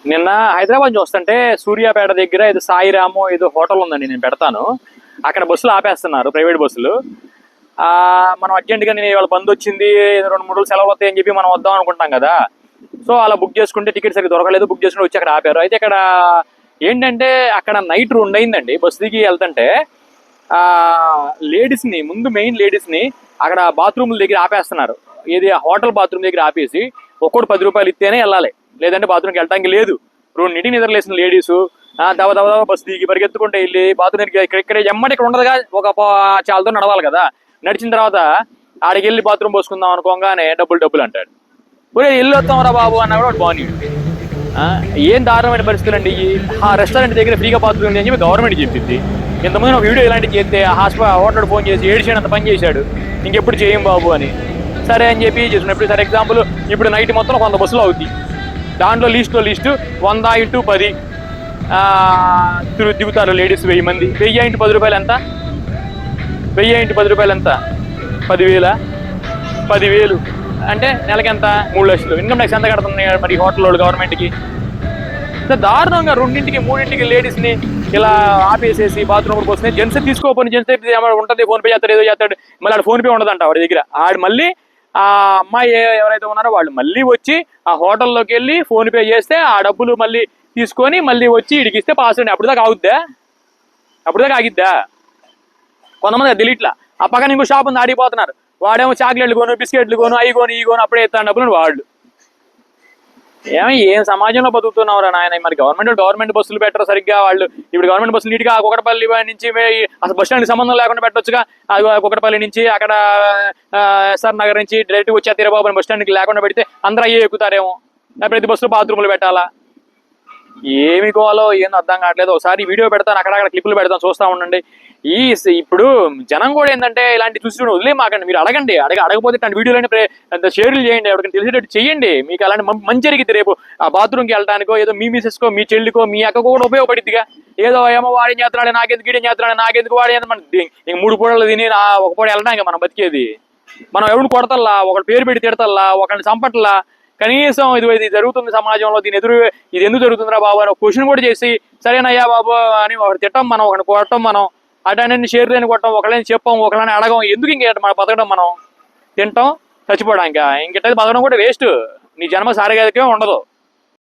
నిన్న హైదరాబాద్ చూస్తుంటే సూర్యాపేట దగ్గర ఏదో సాయిరామో ఏదో హోటల్ ఉందండి, నేను పెడతాను. అక్కడ బస్సులు ఆపేస్తున్నారు, ప్రైవేట్ బస్సులు. మనం అర్జెంటుగా నేను ఇవాళ బంద్ వచ్చింది, 2-3 రోజులు సెలవులు వస్తాయని చెప్పి మనం వద్దాం అనుకుంటాం కదా. సో అలా బుక్ చేసుకుంటే టికెట్ సరిగ్గా దొరకలేదు, బుక్ చేసుకుని వచ్చి అక్కడ ఆపారు. అయితే ఇక్కడ ఏంటంటే అక్కడ నైట్ 2 అయిందండి బస్సు దిగి వెళ్తుంటే. లేడీస్ని, ముందు మెయిన్ లేడీస్ని అక్కడ బాత్రూముల దగ్గర ఆపేస్తున్నారు. ఏది హోటల్ బాత్రూమ్ దగ్గర ఆపేసి ఒక్కోటి 10 రూపాయలు ఇస్తేనే వెళ్ళాలి, లేదంటే బాత్రూమ్కి వెళ్ళడానికి లేదు. 2 నిద్రలేసిన లేడీసు దవ దవ దవ బస్సు దిగి పరిగెత్తుకుంటే వెళ్ళి బాత్రూమ్ ఇక్కడ ఎమ్మటి ఇక్కడ ఉండదుగా, ఒక చాలతో నడవాలి కదా. నడిచిన తర్వాత ఆడికి వెళ్ళి బాత్రూమ్ పోసుకుందాం అనుకోగానే డబ్బులు అంటాడు. ఒరే వెళ్ళి వస్తాం బాబు అన్నా కూడా బాగుంది. ఏం దారుణమైన పరిస్థితులు అండి. ఆ రెస్టారెంట్ దగ్గర ఫ్రీగా బాత్రూమ్ అని చెప్పి గవర్నమెంట్ చెప్పింది. ఇంతకుముందు ఒక వీడియో ఇలాంటివి చేస్తే హోటల్ ఫోన్ చేసి ఏడిచాడు, అంత పని చేశాడు, ఇంకెప్పుడు చేయం బాబు అని. సరే అని చెప్పి చేసినప్పుడు, ఫర్ ఎగ్జాంపుల్ ఇప్పుడు నైట్ మొత్తం 100 బస్సులు అవుతాయి. దాంట్లో లిస్టు 100 × 10 దిగుతారు లేడీస్ 1000 మంది. 1000 × 10 రూపాయలు ఎంత? 1000 × 10 రూపాయలు ఎంత? 10,000 అంటే నెలకి ఎంత? 3 లక్షలు. ఇన్కమ్ ట్యాక్స్ ఎంత కడుతున్నాయి మరి హోటల్ వాళ్ళు గవర్నమెంట్కి? దారుణంగా 2ంటికి 3ంటికి లేడీస్ని ఇలా ఆపేసేసి బాత్రూమ్ వస్తున్నాయి. జెంట్స్ తీసుకోపోయి జెంట్స్ ఉంటుంది, ఫోన్పే చేస్తాడు, ఏదో చేస్తాడు. మళ్ళీ ఆడ ఫోన్పే ఉండదంట వాడి దగ్గర. ఆడు మళ్ళీ ఆ అమ్మాయి ఎవరైతే ఉన్నారో వాళ్ళు మళ్ళీ వచ్చి ఆ హోటల్లోకి వెళ్ళి ఫోన్పే చేస్తే ఆ డబ్బులు మళ్ళీ తీసుకొని మళ్ళీ వచ్చి ఇడికిస్తే పాస్ అండి. అప్పటిదాకా ఆగిద్దా? కొంతమంది తెలియట్లా. ఆ పక్కన ఇంకో షాప్ ఉంది, ఆడిపోతున్నారు. వాడేమో చాక్లెట్లు కొను, బిస్కెట్లు కొను, అవి కొను, ఈ కొను, అప్పుడే ఎత్తాను డబ్బులు వాళ్ళు. ఏం సమాజంలో బతుకుతున్నావురా నాయన. మరి గవర్నమెంట్ బస్సులు పెట్టరు సరిగ్గా. వాళ్ళు ఇప్పుడు గవర్నమెంట్ బస్సులు నీట్గా కుకటపల్లి నుంచి అసలు బస్ స్టాండ్కి సంబంధం లేకుండా పెట్టొచ్చుగా. అది కుకటపల్లి నుంచి అక్కడ ఎస్ఆర్ నగర్ నుంచి డైరెక్ట్గా వచ్చే తీరబాబు బస్ స్టాండ్కి లేకుండా పెడితే అందరూ అయ్యే ఎక్కుతారేమో. ప్రతి బస్సులో బాత్రూములు పెట్టాలా? ఏమి కోవాలో ఏందో అర్థం కావట్లేదు. ఒకసారి వీడియో పెడతాను, అక్కడక్కడ క్లిప్పులు పెడతాను, చూస్తూ ఉండండి. ఇప్పుడు జనం కూడా ఏంటంటే ఇలాంటి చూసి వదిలే మాకండి. మీరు అడగపోతే ఇట్లాంటి వీడియోలని షేర్లు చేయండి, ఎవరికి తెలిసేటట్టు చేయండి. మీకు అలాంటి మంచి జరిగింది. రేపు ఆ బాత్రూమ్కి వెళ్ళడానికో ఏదో మీ మిసెస్కో, మీ చెల్లికో, మీ అక్కకో కూడా ఉపయోగపడిద్దిగా. ఏదో ఏమో వాడేం చేస్తున్నాడు, నాకెందుకు గీడేం చేస్తున్నాడు, నాకెందుకు వాడే మన ఇంక 3 పూటలు తిని ఒక పూట వెళ్ళడానికి మనం బతికేది. మనం ఎవరిని కొడతల్లా, ఒకటి పేరు పెట్టి తిడతల్లా, ఒకరిని చంపట్లా. కనీసం ఇది జరుగుతుంది సమాజంలో, ఇది ఎందుకు జరుగుతుందిరా బాబు అని ఒక క్వశ్చన్ కూడా చేసి సరేనయ్యా బాబు అని ఒకటి తిట్టం మనం, ఒకరిని కొట్టం మనం, అటన్నీ షేర్లేని కొట్టం, ఒకళ్ళని చెప్పాం, ఒకళ్ళని అడగం. ఎందుకు ఇంక మన బతకడం? మనం తింటాం, చచ్చిపోవడానికి. ఇంకెట్టయితే బతకడం కూడా వేస్ట్. నీ జన్మ సారిగాకే ఉండదు.